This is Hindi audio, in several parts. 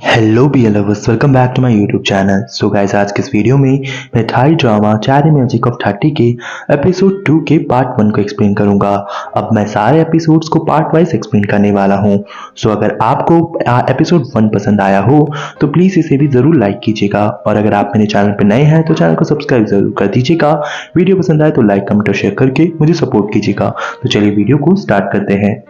Hello B lovers, welcome back to my YouTube channel. So guys, आज के इस वीडियो में मैं Thai drama Cherry Magic of 30 के एपिसोड 2 के पार्ट 1 को एक्सप्लेन करूंगा। अब मैं सारे एपिसोड्स को पार्ट वाइज एक्सप्लेन करने वाला हूं। सो अगर आपको एपिसोड 1 पसंद आया हो तो प्लीज़ इसे भी ज़रूर लाइक कीजिएगा, और अगर आप मेरे चैनल पर नए हैं तो चैनल को सब्सक्राइब ज़रूर कर दीजिएगा। वीडियो पसंद आए तो लाइक, कमेंट और शेयर करके मुझे सपोर्ट कीजिएगा। तो चलिए वीडियो को स्टार्ट करते हैं।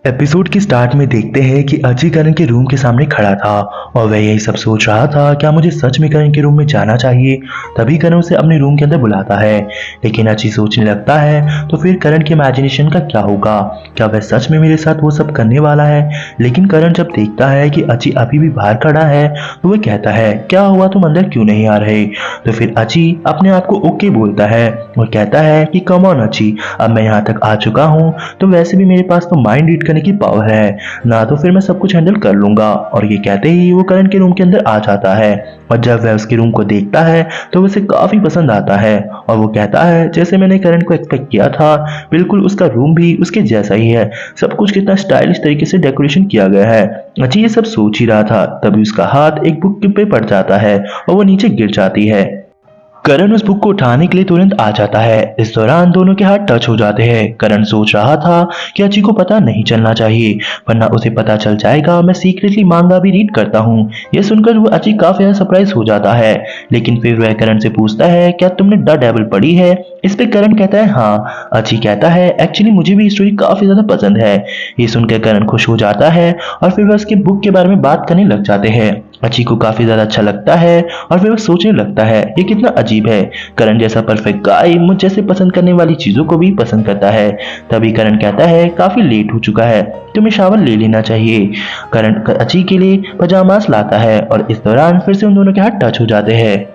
एपिसोड के स्टार्ट में देखते हैं कि अची करण के रूम के सामने खड़ा था और वह यही सब सोच रहा था, क्या मुझे सच में करण के रूम में जाना चाहिए। तभी करण उसे अपने रूम के अंदर बुलाता है, लेकिन अची सोचने लगता है तो फिर करण के इमेजिनेशन का क्या होगा, क्या वह सच में मेरे साथ वो सब करने वाला है। लेकिन करण जब देखता है कि अची अभी भी बाहर खड़ा है तो वह कहता है, क्या हुआ, तुम अंदर क्यों नहीं आ रहे। तो फिर अची अपने आप को ओके बोलता है और कहता है कि कम ऑन अची, अब मैं यहाँ तक आ चुका हूँ तो वैसे भी मेरे पास तो माइंड रीड करने की पावर है ना, तो फिर मैं सब कुछ हैंडल कर लूंगा। और ये कहते ही वो करण के रूम के अंदर आ जाता है और जब वह उसके रूम को देखता है तो उसे काफी पसंद आता है और वो कहता है, जैसे मैंने करण को एक्सपेक्ट किया था बिल्कुल उसका रूम भी उसके जैसा ही है, सब कुछ कितना स्टाइलिश तरीके से डेकोरेशन किया गया है। अच्छी ये सब सोच ही रहा था, तभी उसका हाथ एक बुक पे पड़ जाता है और वो नीचे गिर जाती है। करण उस बुक को उठाने के लिए तुरंत आ जाता है। इस दौरान दोनों के हाथ टच हो जाते हैं। करण सोच रहा था कि अची को पता नहीं चलना चाहिए, वरना उसे पता चल जाएगा मैं सीक्रेटली मांगा भी रीड करता हूँ। यह सुनकर वो अची काफी ज्यादा सरप्राइज हो जाता है, लेकिन फिर वह करण से पूछता है, क्या तुमने द डेविल पढ़ी है। इस पे करण कहता है हाँ। अची कहता है, एक्चुअली मुझे भी स्टोरी काफी ज्यादा पसंद है। ये सुनकर करण खुश हो जाता है और फिर वह उसके बुक के बारे में बात करने लग जाते हैं। अची को काफी ज्यादा अच्छा लगता है और फिर वो सोचने लगता है, ये कितना अजीब है, करण जैसा परफेक्ट गाय मुझ जैसे पसंद करने वाली चीजों को भी पसंद करता है। तभी करण कहता है, काफी लेट हो चुका है, तुम्हें शावर ले लेना चाहिए। करण अची के लिए पजामास लाता है और इस दौरान फिर से उन दोनों के हाथ टच हो जाते हैं।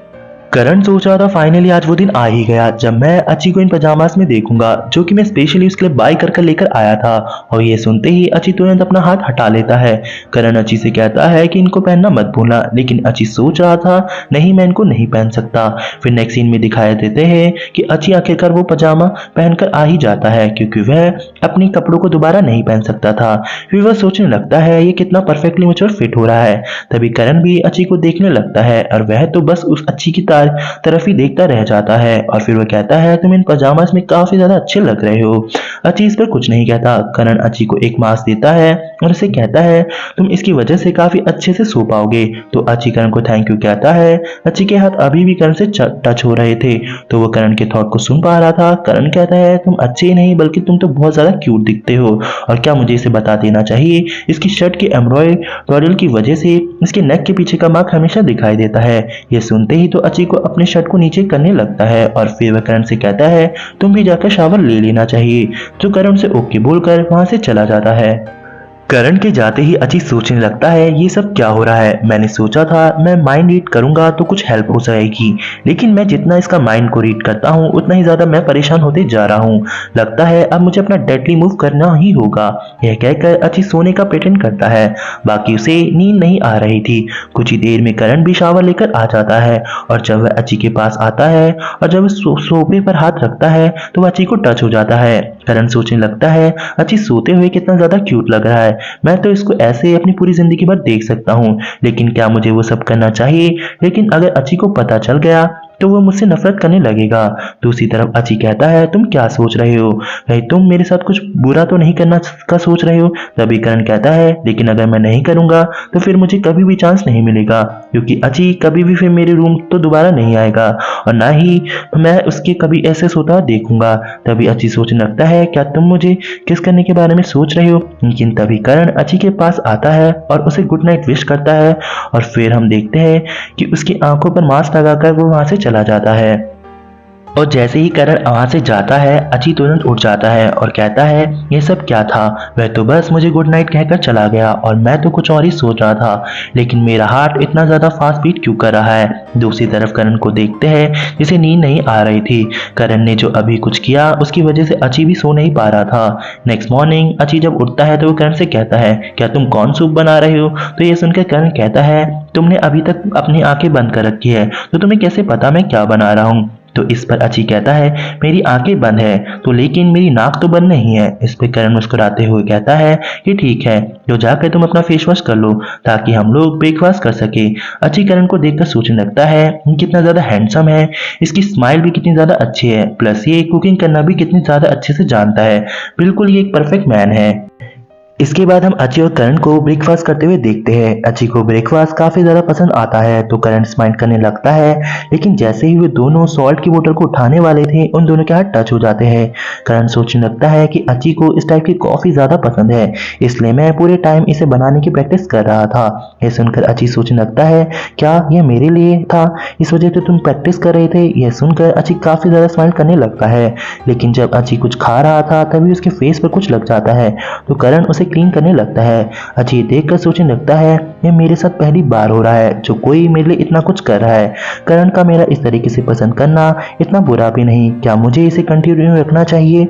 करण सोच रहा था फाइनली आज वो दिन आ ही गया जब मैं अची को इन पजामास में देखूंगा, जो कि मैं स्पेशली उसके लिए बाय कर लेकर आया था। और ये सुनते ही अची तुरंत अपना हाथ हटा लेता है। करण अची से कहता है कि इनको पहनना मत भूलना, लेकिन अची सोच रहा था नहीं, मैं इनको नहीं पहन सकता। फिर नेक्स्ट सीन में दिखाया देते हैं कि अची आखिरकार वो पजामा पहनकर आ ही जाता है, क्योंकि वह अपने कपड़ों को दोबारा नहीं पहन सकता था। फिर वह सोचने लगता है ये कितना परफेक्टली मुझ पर फिट हो रहा है। तभी करण भी अची को देखने लगता है और वह तो बस उस अची की तरफ ही देखता रह जाता है। और फिर वह कहता है, तुम इन पजामास में काफी ज्यादा अच्छे लग रहे हो। अची इस पर कुछ नहीं कहता। करण अची को एक मास्क देता है और उसे कहता है, तुम इसकी वजह से काफी अच्छे से सो पाओगे। तो अची करण को थैंक यू कहता है। अची के हाथ अभी भी करण से टच हो रहे थे, तो वो करण के थॉट को सुन पा रहा था। करण कहता है, तुम अच्छे ही नहीं बल्कि तुम तो बहुत ज्यादा क्यूट दिखते हो, और क्या मुझे इसे बता देना चाहिए, इसकी शर्ट के एम्ब्रॉयडरी की वजह से इसके नेक के पीछे का मार्क हमेशा दिखाई देता है। ये सुनते ही तो अची को अपने शर्ट को नीचे करने लगता है और फिर वह करण से कहता है, तुम भी जाकर शावर ले लेना चाहिए। जो करण से ओके बोलकर वहां से चला जाता है। करण के जाते ही अची सोचने लगता है, ये सब क्या हो रहा है। मैंने सोचा था मैं माइंड रीड करूंगा तो कुछ हेल्प हो जाएगी, लेकिन मैं जितना इसका माइंड को रीड करता हूँ उतना ही ज्यादा मैं परेशान होते जा रहा हूँ। लगता है अब मुझे अपना डेडली मूव करना ही होगा। यह कहकर अची सोने का प्रिटेंड करता है। बाकी उसे नींद नहीं आ रही थी। कुछ ही देर में करण भी शावर लेकर आ जाता है और जब वह अची के पास आता है और जब सोफे पर हाथ रखता है तो वह अची को टच हो जाता है। करण सोचने लगता है, अची सोते हुए कितना ज्यादा क्यूट लग रहा है, मैं तो इसको ऐसे अपनी पूरी जिंदगी भर देख सकता हूँ, लेकिन क्या मुझे वो सब करना चाहिए। लेकिन अगर अची को पता चल गया तो वो मुझसे नफरत करने लगेगा। दूसरी तरफ अची कहता है, तुम क्या सोच रहे हो, भाई तुम मेरे साथ कुछ बुरा तो नहीं करना का सोच रहे हो। तभी करण कहता है, लेकिन अगर मैं नहीं करूंगा तो फिर मुझे कभी भी चांस नहीं मिलेगा, क्योंकि अची कभी भी फिर मेरे रूम तो दोबारा नहीं आएगा और ना ही मैं उसके कभी ऐसे सोता देखूंगा। तभी अची सोचने लगता है, क्या तुम मुझे किस करने के बारे में सोच रहे हो। लेकिन तभी करण अची के पास आता है और उसे गुड नाइट विश करता है और फिर हम देखते हैं कि उसकी आंखों पर मास्क लगाकर वो वहां से चला जाता है। और जैसे ही करण वहां से जाता है अची तुरंत उठ जाता है और कहता है, ये सब क्या था, वह तो बस मुझे गुड नाइट कहकर चला गया और मैं तो कुछ और ही सोच रहा था, लेकिन मेरा हार्ट इतना ज्यादा फास्ट बीट क्यों कर रहा है। दूसरी तरफ करण को देखते हैं जिसे नींद नहीं आ रही थी। करण ने जो अभी कुछ किया उसकी वजह से अची भी सो नहीं पा रहा था। नेक्स्ट मॉर्निंग अची जब उठता है तो वो करण से कहता है, क्या तुम कौन सूप बना रहे हो। तो ये सुनकर करण कहता है, तुमने अभी तक अपनी आंखें बंद कर रखी है तो तुम्हें कैसे पता मैं क्या बना रहा हूँ। तो इस पर अची कहता है मेरी आंखें बंद है तो लेकिन मेरी नाक तो बंद नहीं है। इस पे करण मुस्कुराते हुए कहता है कि ठीक है, तो जाकर तुम अपना फेस वॉश कर लो ताकि हम लोग ब्रेकफास्ट कर सके। अची करण को देखकर सोचने लगता है कितना ज्यादा हैंडसम है, इसकी स्माइल भी कितनी ज्यादा अच्छी है, प्लस ये कुकिंग करना भी कितनी ज्यादा अच्छे से जानता है। बिल्कुल ये एक परफेक्ट मैन है। इसके बाद हम अची और करण को ब्रेकफास्ट करते हुए देखते हैं। अची को ब्रेकफास्ट काफी ज्यादा पसंद आता है तो करण स्माइल करने लगता है, लेकिन जैसे ही वे दोनों सॉल्ट की बोतल को उठाने वाले थे उन दोनों के हाथ टच हो जाते हैं। करण सोचने लगता है कि अची को इस टाइप की कॉफी ज्यादा पसंद है, इसलिए मैं पूरे टाइम इसे बनाने की प्रैक्टिस कर रहा था। यह सुनकर अची सोचने लगता है क्या यह मेरे लिए था, इस वजह से तुम प्रैक्टिस कर रहे थे। यह सुनकर अची काफी ज्यादा स्माइल करने लगता है, लेकिन जब अची कुछ खा रहा था तभी उसके फेस पर कुछ लग जाता है तो करण उसे क्लीन करने लगता है। अची देखकर सोचने लगता है ये मेरे साथ पहली बार हो रहा है जो कोई मेरे लिए इतना कुछ कर रहा है। करण का मेरा इस तरीके से पसंद करना इतना बुरा भी नहीं, क्या मुझे इसे कंटिन्यू रखना चाहिए।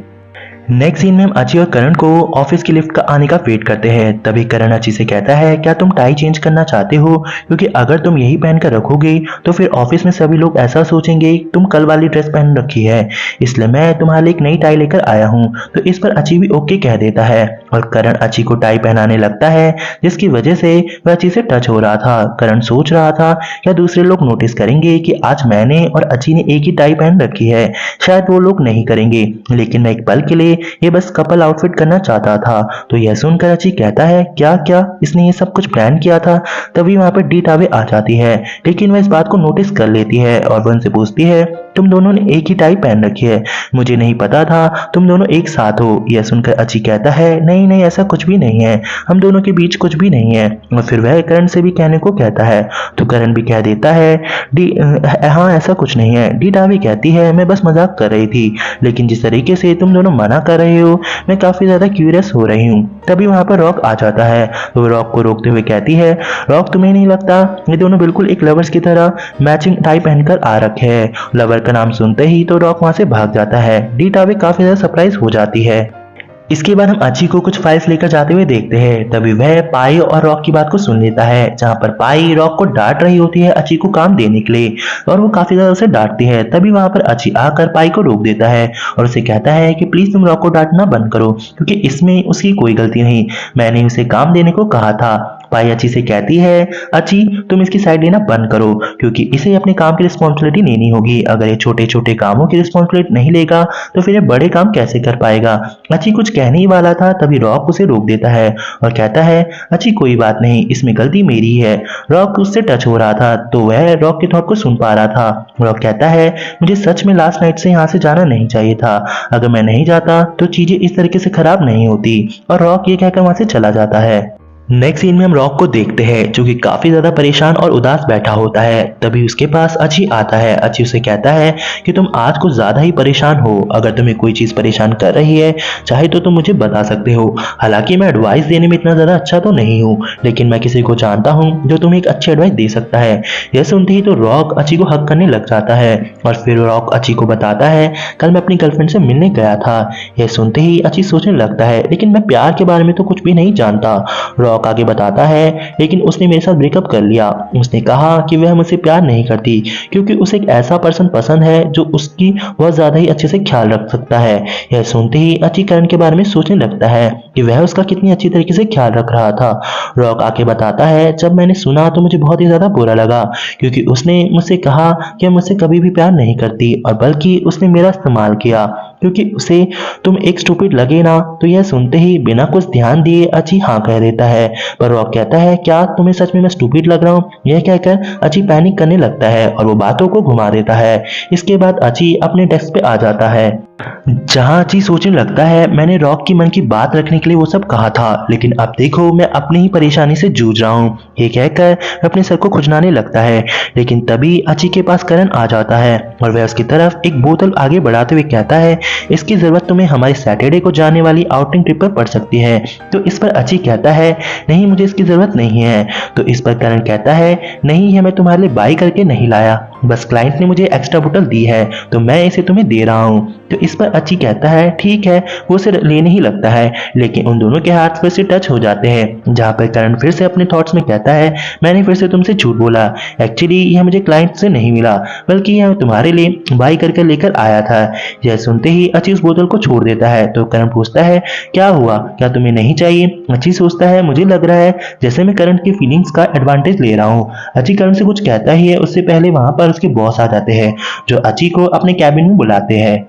नेक्स्ट सीन में हम अची और करण को ऑफिस की लिफ्ट का आने का वेट करते हैं। तभी करण अची से कहता है क्या तुम टाई चेंज करना चाहते हो, क्योंकि अगर तुम यही पहनकर रखोगे तो फिर ऑफिस में सभी लोग ऐसा सोचेंगे तुम कल वाली ड्रेस पहन रखी है, इसलिए मैं तुम्हारे लिए एक नई टाई लेकर आया हूँ। तो इस पर अची भी ओके कह देता है और करण अची को टाई पहनाने लगता है, जिसकी वजह से वह अची से टच हो रहा था। करण सोच रहा था क्या दूसरे लोग नोटिस करेंगे कि आज मैंने और अची ने एक ही टाई पहन रखी है। शायद वो लोग नहीं करेंगे, लेकिन मैं एक पल के लिए ये बस कपल आउटफिट करना चाहता था। तो यह सुनकर अची कहता है क्या क्या इसने ये सब कुछ प्लान किया था। तभी वहां पर डी टावे आ जाती है, लेकिन वह इस बात को नोटिस कर लेती है और वह उनसे पूछती है तुम दोनों ने एक ही टाई पहन रखी है, मुझे नहीं पता था तुम दोनों एक साथ हो। यह सुनकर अची कहता है नहीं नहीं ऐसा कुछ भी नहीं है, हम दोनों के बीच कुछ भी नहीं है। और फिर वह करण से भी कहने को कहता है तो करण भी कह देता है डी हाँ ऐसा कुछ नहीं है। डी टावे कहती है मैं बस मजाक कर रही थी, लेकिन जिस तरीके से तुम दोनों मना कर रहे हो मैं काफी ज्यादा क्यूरियस हो रही हूँ। तभी वहां पर रॉक आ जाता है तो वो रॉक को रोकते हुए कहती है रॉक तुम्हें नहीं लगता ये दोनों बिल्कुल एक लवर्स की तरह मैचिंग टाई पहनकर आ रखे हैं। लवर का नाम सुनते ही तो रॉक वहां से भाग जाता है। डी टावे काफी ज्यादा सरप्राइज हो जाती है। इसके बाद हम अची को कुछ फाइल्स लेकर जाते हुए देखते हैं। तभी वह पाई और रॉक की बात को सुन लेता है, जहां पर पाई रॉक को डांट रही होती है अची को काम देने के लिए और वो काफी ज्यादा उसे डांटती है। तभी वहां पर अची आकर पाई को रोक देता है और उसे कहता है कि प्लीज तुम रॉक को डांटना बंद करो, क्योंकि इसमें उसकी कोई गलती नहीं, मैंने उसे काम देने को कहा था। पाई अची से कहती है अची तुम इसकी साइड लेना बंद करो, क्योंकि इसे अपने काम की रिस्पॉन्सिबिलिटी लेनी होगी। अगर ये छोटे छोटे कामों की रिस्पॉन्सिबिलिटी नहीं लेगा तो फिर ये बड़े काम कैसे कर पाएगा। अची कुछ कहने ही वाला था तभी रॉक उसे रोक देता है और कहता है अची कोई बात नहीं, इसमें गलती मेरी है। रॉक उससे टच हो रहा था तो वह रॉक के थॉट को सुन पा रहा था। रॉक कहता है मुझे सच में लास्ट नाइट से यहाँ से जाना नहीं चाहिए था, अगर मैं नहीं जाता तो चीजें इस तरीके से खराब नहीं होती। और रॉक ये कहकर वहां से चला जाता है। नेक्स्ट सीन में हम रॉक को देखते हैं जो कि काफी ज्यादा परेशान और उदास बैठा होता है। तभी उसके पास अची आता है। अची उसे कहता है कि तुम आज कुछ ज्यादा ही परेशान हो, अगर तुम्हें कोई चीज परेशान कर रही है चाहे तो तुम मुझे बता सकते हो। हालांकि मैं एडवाइस देने में इतना ज्यादा अच्छा तो नहीं हूँ, लेकिन मैं किसी को जानता हूँ जो तुम्हें एक अच्छी एडवाइस दे सकता है। यह सुनते ही तो रॉक अची को हक करने लग जाता है और फिर रॉक अची को बताता है कल मैं अपनी गर्लफ्रेंड से मिलने गया था। यह सुनते ही अची सोचने लगता है लेकिन मैं प्यार के बारे में तो कुछ भी नहीं जानता। रॉक आगे बताता है लेकिन उसने मेरे साथ ब्रेकअप कर लिया। उसने कहा कि वह मुझसे प्यार नहीं करती क्योंकि उसे एक ऐसा पर्सन पसंद है जो उसकी बहुत ज्यादा ही अच्छे से ख्याल रख सकता है। यह सुनते ही अची करण के बारे में सोचने लगता है कि वह उसका कितनी अच्छी तरीके से ख्याल रख रहा था। रॉक आके बताता है जब मैंने सुना तो मुझे बहुत ही ज्यादा बुरा लगा, क्योंकि उसने मुझसे कहा कि मुझसे कभी भी प्यार नहीं करती और बल्कि उसने मेरा इस्तेमाल किया क्योंकि उसे तुम एक स्टूपिड लगे ना। तो यह सुनते ही बिना कुछ ध्यान दिए अची हाँ कह देता है, पर रॉक कहता है क्या तुम्हें सच में मैं स्टूपिड लग रहा हूँ। यह कहकर अची पैनिक करने लगता है और वो बातों को घुमा देता है। इसके बाद अची अपने डेस्क पे आ जाता है, जहां अची सोचने लगता है मैंने रॉक की मन की बात रखने के लिए वो सब कहा था, लेकिन अब देखो मैं अपनी ही परेशानी से जूझ रहा हूँ। ये कहकर अपने सर को खुजलाने लगता है, लेकिन तभी अची के पास करण आ जाता है और वह उसकी तरफ एक बोतल आगे बढ़ाते हुए कहता है इसकी जरूरत तुम्हें हमारी सैटरडे को जाने वाली आउटिंग ट्रिप पर पड़ सकती है। तो इस पर अची कहता है नहीं मुझे इसकी जरूरत नहीं है। तो इस पर करण कहता है नहीं, यह मैं तुम्हारे लिए बाई करके नहीं लाया, बस क्लाइंट ने मुझे एक्स्ट्रा बोतल दी है तो मैं इसे तुम्हें दे रहा हूँ। तो इस पर अची कहता है ठीक है, वो उसे लेने ही लगता है, लेकिन उन दोनों के हाथ फिर से टच हो जाते हैं, जहाँ पर करण फिर से अपने थॉट्स में कहता है मैंने फिर से तुमसे झूठ बोला, एक्चुअली यह मुझे क्लाइंट से नहीं मिला बल्कि यह तुम्हारे लिए बाई करके लेकर आया था। यह सुनते ही अची उस बोतल को छोड़ देता है। तो करण पूछता है क्या हुआ, क्या तुम्हें नहीं चाहिए? अची सोचता है मुझे लग रहा है जैसे मैं करण की फीलिंग्स का एडवांटेज ले रहा हूँ। अची करण से कुछ कहता ही है, उससे पहले वहां पर उसके बॉस आ जाते हैं जो अची को अपने कैबिन में बुलाते हैं।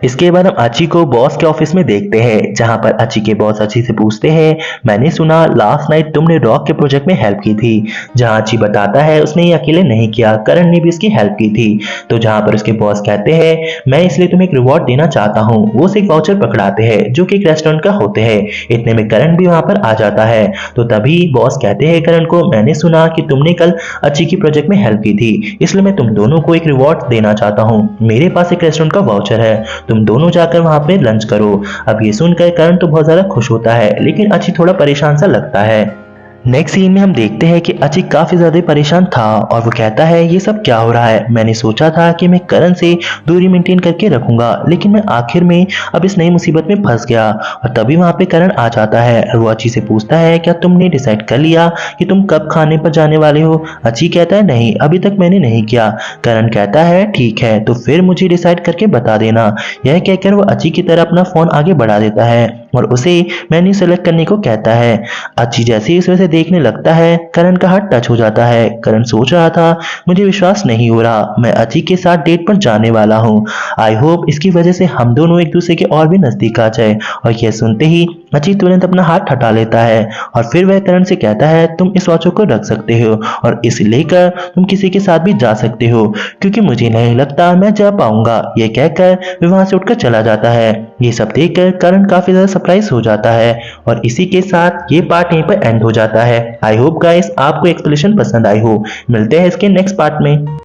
इसके बाद हम अची को बॉस के ऑफिस में देखते हैं, जहां पर अची के बॉस अची से पूछते हैं मैंने सुना लास्ट नाइट तुमने रॉक के प्रोजेक्ट में हेल्प की थी। जहां अची बताता है उसने ये अकेले नहीं किया, करण ने भी उसकी हेल्प की थी। तो जहां पर उसके बॉस कहते हैं मैं इसलिए तुम्हें एक रिवॉर्ड देना चाहता हूँ। वो उसे एक वाउचर पकड़ाते हैं जो कि एक रेस्टोरेंट का होते हैं। इतने में करण भी वहां पर आ जाता है। तो तभी बॉस कहते हैं करण को मैंने सुना कि तुमने कल अची की प्रोजेक्ट में हेल्प की थी, इसलिए मैं तुम दोनों को एक रिवॉर्ड देना चाहता हूँ। मेरे पास एक रेस्टोरेंट का वाउचर है, तुम दोनों जाकर वहां पे लंच करो। अब ये सुनकर करण तो बहुत ज्यादा खुश होता है, लेकिन अची थोड़ा परेशान सा लगता है। नेक्स्ट सीन में हम देखते हैं कि अची काफी ज्यादा परेशान था और वो कहता है ये सब क्या हो रहा है, मैंने सोचा था कि मैं करण से दूरी मेंटेन करके रखूंगा, लेकिन मैं आखिर में अब इस नई मुसीबत में फंस गया। और तभी वहां पे करण आ जाता है और वो अची से पूछता है क्या तुमने डिसाइड कर लिया कि तुम कब खाने पर जाने वाले हो? अची कहता है नहीं, अभी तक मैंने नहीं किया। करण कहता है ठीक है, तो फिर मुझे डिसाइड करके बता देना। यह कहकर वो अची की तरफ अपना फोन आगे बढ़ा देता है और उसे मेन्यू सेलेक्ट करने को कहता है। अची जैसे ही उसे देखने लगता है करण का हाथ टच हो जाता है। करण सोच रहा था मुझे विश्वास नहीं हो रहा, मैं अची के साथ डेट पर जाने वाला हूँ। आई होप इसकी वजह से हम दोनों एक दूसरे के और भी नजदीक आ जाए। और यह सुनते ही अची तुरंत अपना हाथ हटा लेता है और फिर वह करण से कहता है तुम इस वॉच को रख सकते हो और इसे लेकर तुम किसी के साथ भी जा सकते हो, क्योंकि मुझे नहीं लगता मैं जा पाऊंगा। यह कहकर वह वहां से उठकर चला जाता है। ये सब देखकर करण काफी ज्यादा सरप्राइज हो जाता है और इसी के साथ ये पार्ट यहीं पर एंड हो जाता है। आई होप गाइस आपको एक्सप्लेनेशन पसंद आई हो। मिलते हैं इसके नेक्स्ट पार्ट में।